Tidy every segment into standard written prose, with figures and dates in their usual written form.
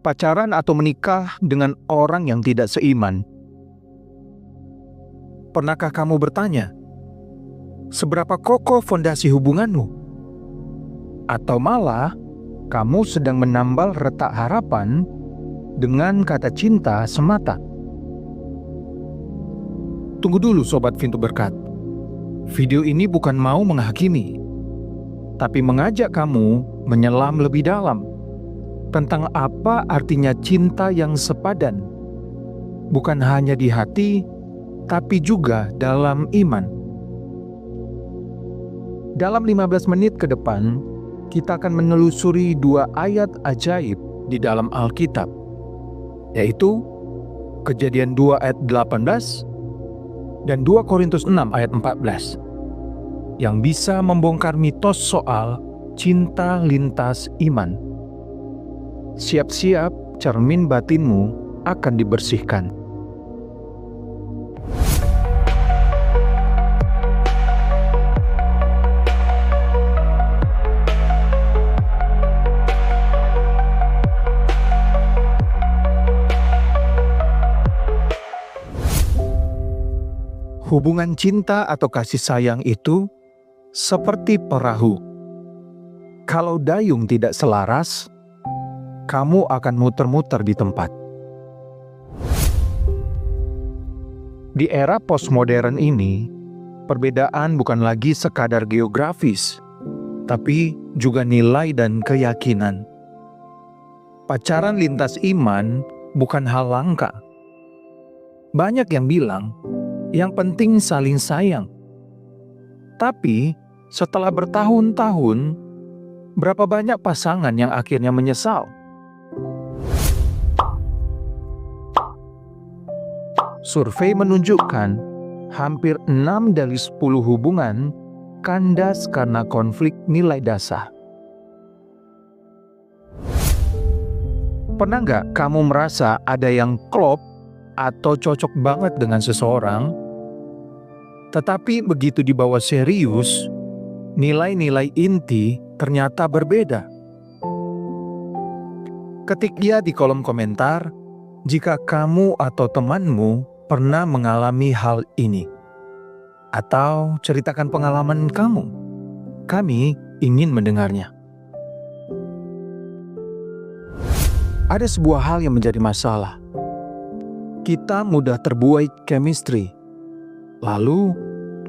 pacaran atau menikah dengan orang yang tidak seiman. Pernahkah kamu bertanya, seberapa kokoh fondasi hubunganmu? Atau malah, kamu sedang menambal retak harapan dengan kata cinta semata? Tunggu dulu Sobat Pintu Berkat. Video ini bukan mau menghakimi, tapi mengajak kamu menyelam lebih dalam tentang apa artinya cinta yang sepadan, bukan hanya di hati, tapi juga dalam iman. Dalam 15 menit ke depan, kita akan menelusuri 2 ayat ajaib di dalam Alkitab, yaitu Kejadian 2 ayat 18 dan 2 Korintus 6 ayat 14, yang bisa membongkar mitos soal cinta lintas iman. Siap-siap cermin batinmu akan dibersihkan. Hubungan cinta atau kasih sayang itu seperti perahu. Kalau dayung tidak selaras, kamu akan muter-muter di tempat. Di era postmodern ini, perbedaan bukan lagi sekadar geografis, tapi juga nilai dan keyakinan. Pacaran lintas iman bukan hal langka. Banyak yang bilang, yang penting saling sayang. Tapi setelah bertahun-tahun, berapa banyak pasangan yang akhirnya menyesal? Survei menunjukkan hampir 6 dari 10 hubungan kandas karena konflik nilai dasar. Pernah nggak kamu merasa ada yang klop atau cocok banget dengan seseorang, tetapi begitu dibawa serius, nilai-nilai inti ternyata berbeda? Ketik ya di kolom komentar jika kamu atau temanmu pernah mengalami hal ini. Atau ceritakan pengalaman kamu. Kami ingin mendengarnya. Ada sebuah hal yang menjadi masalah. Kita mudah terbuai chemistry, lalu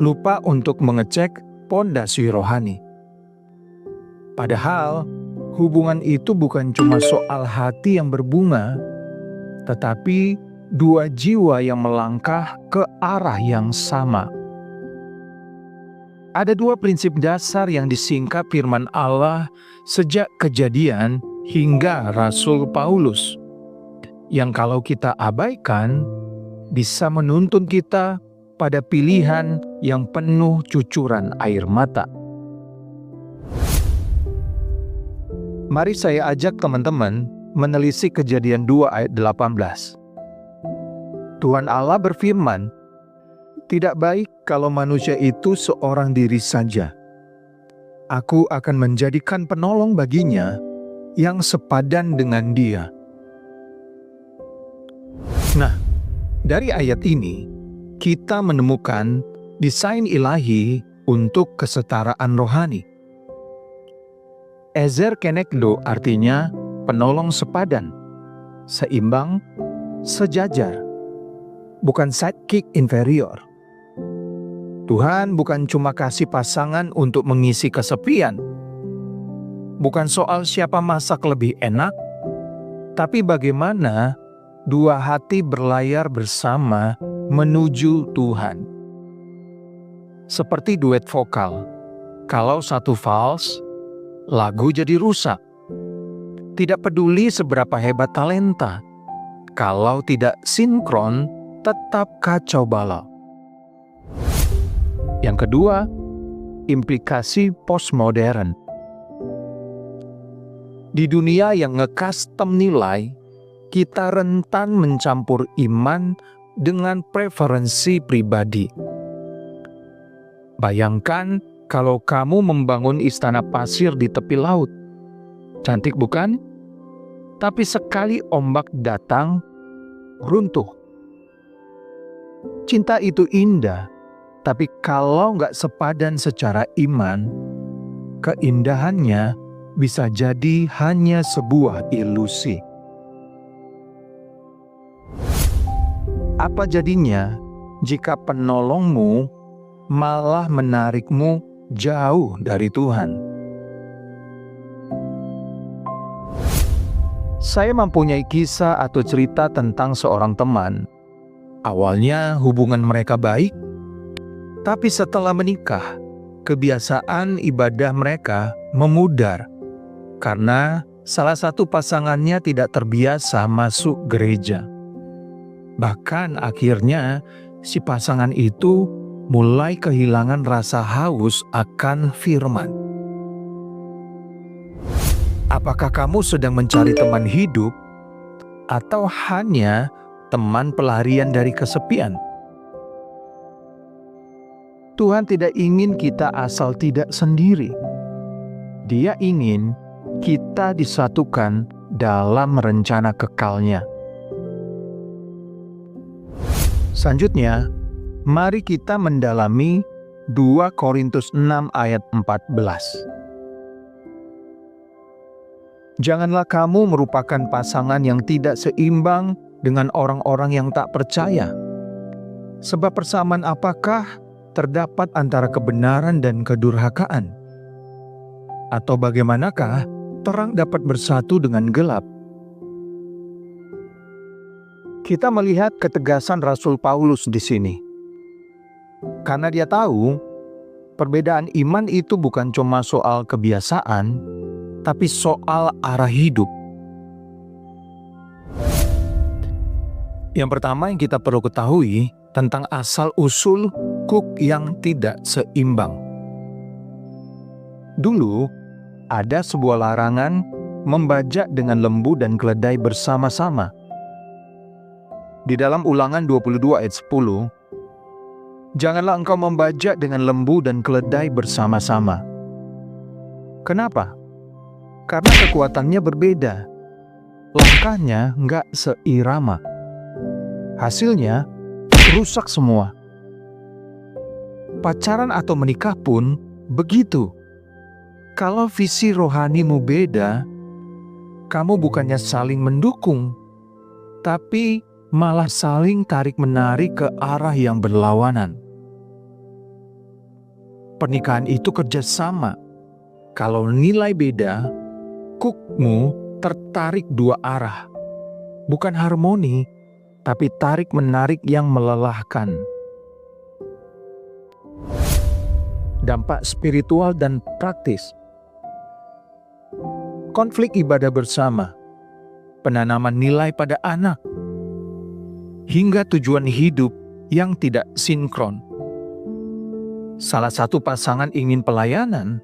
lupa untuk mengecek pondasi rohani. Padahal, hubungan itu bukan cuma soal hati yang berbunga, tetapi 2 jiwa yang melangkah ke arah yang sama. Ada 2 prinsip dasar yang disingkap firman Allah sejak Kejadian hingga Rasul Paulus, yang kalau kita abaikan, bisa menuntun kita pada pilihan yang penuh cucuran air mata. Mari saya ajak teman-teman menelisik Kejadian 2 ayat 18. Tuhan Allah berfirman, "Tidak baik kalau manusia itu seorang diri saja. Aku akan menjadikan penolong baginya yang sepadan dengan dia." Nah, dari ayat ini, kita menemukan desain ilahi untuk kesetaraan rohani. Ezer kenegdo artinya penolong sepadan, seimbang, sejajar, bukan sidekick inferior. Tuhan bukan cuma kasih pasangan untuk mengisi kesepian, bukan soal siapa masak lebih enak, tapi bagaimana 2 hati berlayar bersama menuju Tuhan. Seperti duet vokal, kalau satu fals, lagu jadi rusak. Tidak peduli seberapa hebat talenta, kalau tidak sinkron, tetap kacau balau. Yang kedua, implikasi postmodern. Di dunia yang nge-custom nilai, kita rentan mencampur iman dengan preferensi pribadi. Bayangkan kalau kamu membangun istana pasir di tepi laut. Cantik bukan? Tapi sekali ombak datang, runtuh. Cinta itu indah, tapi kalau nggak sepadan secara iman, keindahannya bisa jadi hanya sebuah ilusi. Apa jadinya jika penolongmu malah menarikmu jauh dari Tuhan? Saya mempunyai kisah atau cerita tentang seorang teman. Awalnya hubungan mereka baik, tapi setelah menikah, kebiasaan ibadah mereka memudar karena salah satu pasangannya tidak terbiasa masuk gereja. Bahkan akhirnya si pasangan itu mulai kehilangan rasa haus akan firman. Apakah kamu sedang mencari teman hidup atau hanya teman pelarian dari kesepian? Tuhan tidak ingin kita asal tidak sendiri. Dia ingin kita disatukan dalam rencana kekalnya. Selanjutnya, mari kita mendalami 2 Korintus 6 ayat 14. Janganlah kamu merupakan pasangan yang tidak seimbang dengan orang-orang yang tak percaya. Sebab persamaan apakah terdapat antara kebenaran dan kedurhakaan? Atau bagaimanakah terang dapat bersatu dengan gelap? Kita melihat ketegasan Rasul Paulus di sini. Karena dia tahu, perbedaan iman itu bukan cuma soal kebiasaan, tapi soal arah hidup. Yang pertama yang kita perlu ketahui tentang asal-usul kuk yang tidak seimbang. Dulu, ada sebuah larangan membajak dengan lembu dan keledai bersama-sama. Di dalam Ulangan 22 ayat 10, janganlah engkau membajak dengan lembu dan keledai bersama-sama. Kenapa? Karena kekuatannya berbeda. Langkahnya nggak seirama. Hasilnya rusak semua. Pacaran atau menikah pun begitu. Kalau visi rohanimu beda, kamu bukannya saling mendukung, tapi malah saling tarik-menarik ke arah yang berlawanan. Pernikahan itu kerjasama. Kalau nilai beda, kukmu tertarik dua arah. Bukan harmoni, tapi tarik-menarik yang melelahkan. Dampak spiritual dan praktis. Konflik ibadah bersama, penanaman nilai pada anak, hingga tujuan hidup yang tidak sinkron. Salah satu pasangan ingin pelayanan,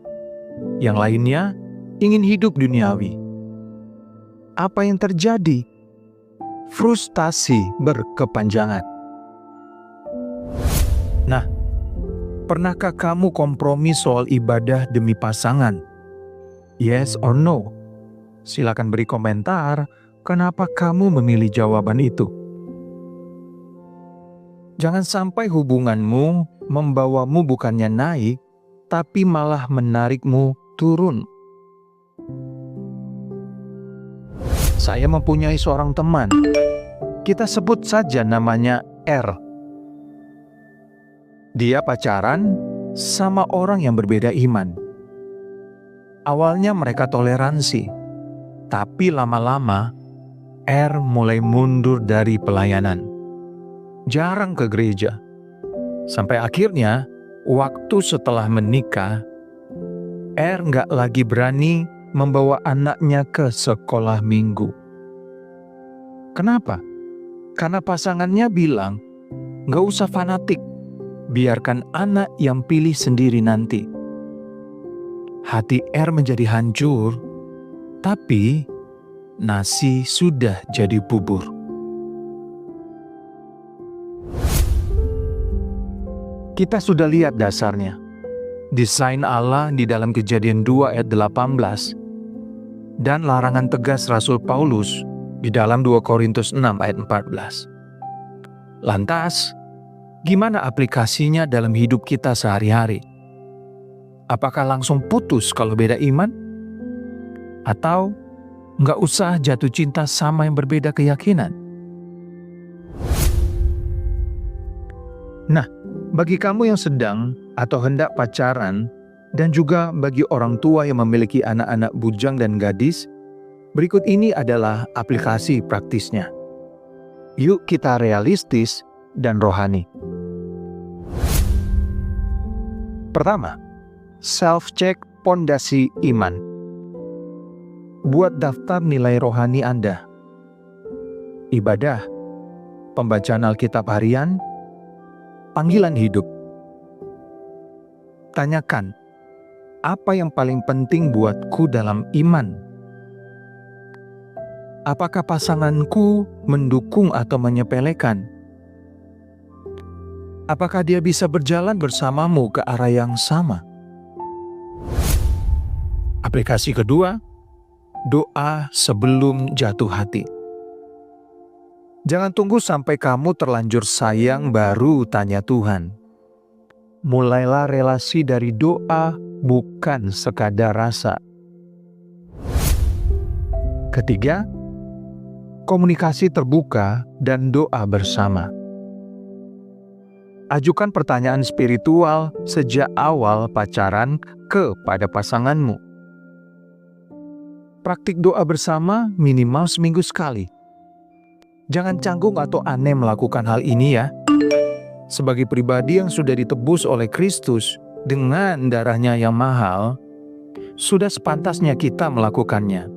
yang lainnya ingin hidup duniawi. Apa yang terjadi? Frustasi berkepanjangan. Nah, pernahkah kamu kompromi soal ibadah demi pasangan? Yes or no? Silakan beri komentar kenapa kamu memilih jawaban itu. Jangan sampai hubunganmu membawamu bukannya naik, tapi malah menarikmu turun. Saya mempunyai seorang teman. Kita sebut saja namanya R. Dia pacaran sama orang yang berbeda iman. Awalnya mereka toleransi, tapi lama-lama R mulai mundur dari pelayanan. Jarang ke gereja. Sampai akhirnya, waktu setelah menikah, R nggak lagi berani membawa anaknya ke sekolah minggu. Kenapa? Karena pasangannya bilang, nggak usah fanatik, biarkan anak yang pilih sendiri nanti. Hati R menjadi hancur, tapi nasi sudah jadi bubur. Kita sudah lihat dasarnya. Desain Allah di dalam Kejadian 2 ayat 18. dan larangan tegas Rasul Paulus di dalam 2 Korintus 6 ayat 14. Lantas, gimana aplikasinya dalam hidup kita sehari-hari? Apakah langsung putus kalau beda iman? Atau nggak usah jatuh cinta sama yang berbeda keyakinan? Nah, bagi kamu yang sedang atau hendak pacaran, dan juga bagi orang tua yang memiliki anak-anak bujang dan gadis, berikut ini adalah aplikasi praktisnya. Yuk kita realistis dan rohani. Pertama, self-check pondasi iman. Buat daftar nilai rohani Anda. Ibadah, pembacaan Alkitab harian, panggilan hidup. Tanyakan, apa yang paling penting buatku dalam iman? Apakah pasanganku mendukung atau menyepelekan? Apakah dia bisa berjalan bersamamu ke arah yang sama? Aplikasi kedua, doa sebelum jatuh hati. Jangan tunggu sampai kamu terlanjur sayang baru tanya Tuhan. Mulailah relasi dari doa, bukan sekadar rasa. Ketiga, komunikasi terbuka dan doa bersama. Ajukan pertanyaan spiritual sejak awal pacaran kepada pasanganmu. Praktik doa bersama minimal seminggu sekali. Jangan canggung atau aneh melakukan hal ini ya. Sebagai pribadi yang sudah ditebus oleh Kristus dengan darahnya yang mahal, sudah sepantasnya kita melakukannya.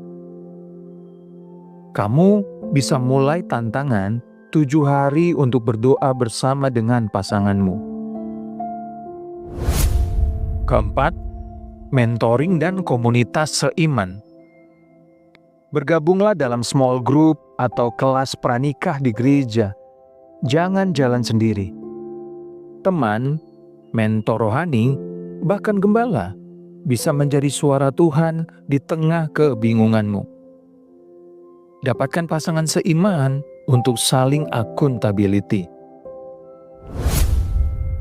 Kamu bisa mulai tantangan 7 hari untuk berdoa bersama dengan pasanganmu. Keempat, mentoring dan komunitas seiman. Bergabunglah dalam small group atau kelas pranikah di gereja. Jangan jalan sendiri. Teman, mentor rohani, bahkan gembala bisa menjadi suara Tuhan di tengah kebingunganmu. Dapatkan pasangan seiman untuk saling accountability.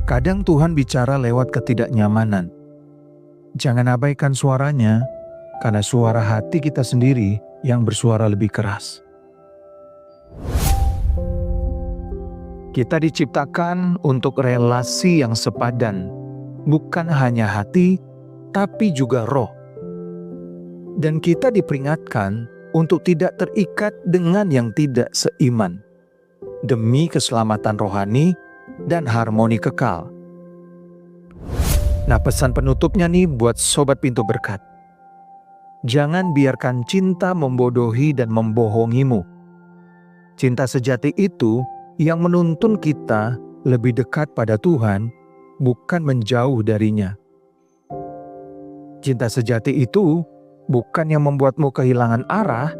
Kadang Tuhan bicara lewat ketidaknyamanan. Jangan abaikan suaranya, karena suara hati kita sendiri yang bersuara lebih keras. Kita diciptakan untuk relasi yang sepadan, bukan hanya hati, tapi juga roh. Dan kita diperingatkan untuk tidak terikat dengan yang tidak seiman, demi keselamatan rohani dan harmoni kekal. Nah, pesan penutupnya nih buat Sobat Pintu Berkat. Jangan biarkan cinta membodohi dan membohongimu. Cinta sejati itu yang menuntun kita lebih dekat pada Tuhan, bukan menjauh darinya. Cinta sejati itu bukan yang membuatmu kehilangan arah,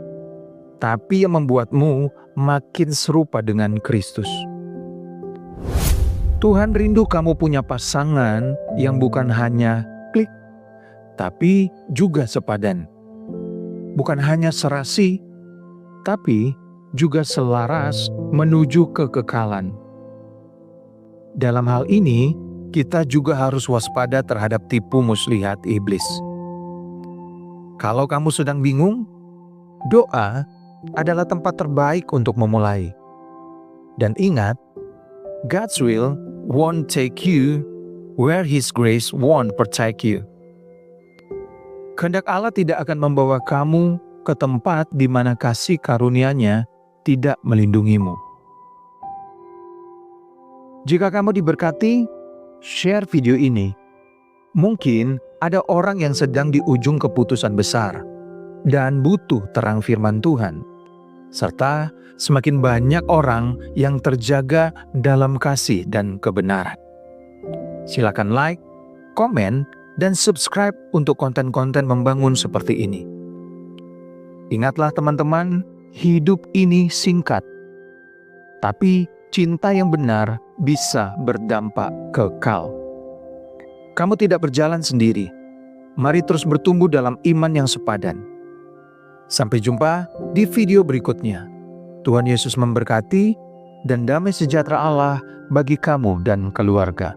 tapi yang membuatmu makin serupa dengan Kristus. Tuhan rindu kamu punya pasangan yang bukan hanya klik, tapi juga sepadan. Bukan hanya serasi, tapi juga selaras menuju kekekalan. Dalam hal ini, kita juga harus waspada terhadap tipu muslihat iblis. Kalau kamu sedang bingung, doa adalah tempat terbaik untuk memulai. Dan ingat, God's will won't take you where His grace won't protect you. Kehendak Allah tidak akan membawa kamu ke tempat di mana kasih karunia-Nya tidak melindungimu. Jika kamu diberkati, share video ini. Mungkin ada orang yang sedang di ujung keputusan besar dan butuh terang firman Tuhan. Serta semakin banyak orang yang terjaga dalam kasih dan kebenaran. Silakan like, komen, dan subscribe untuk konten-konten membangun seperti ini. Ingatlah teman-teman, hidup ini singkat. Tapi cinta yang benar bisa berdampak kekal. Kamu tidak berjalan sendiri. Mari terus bertumbuh dalam iman yang sepadan. Sampai jumpa di video berikutnya. Tuhan Yesus memberkati dan damai sejahtera Allah bagi kamu dan keluarga.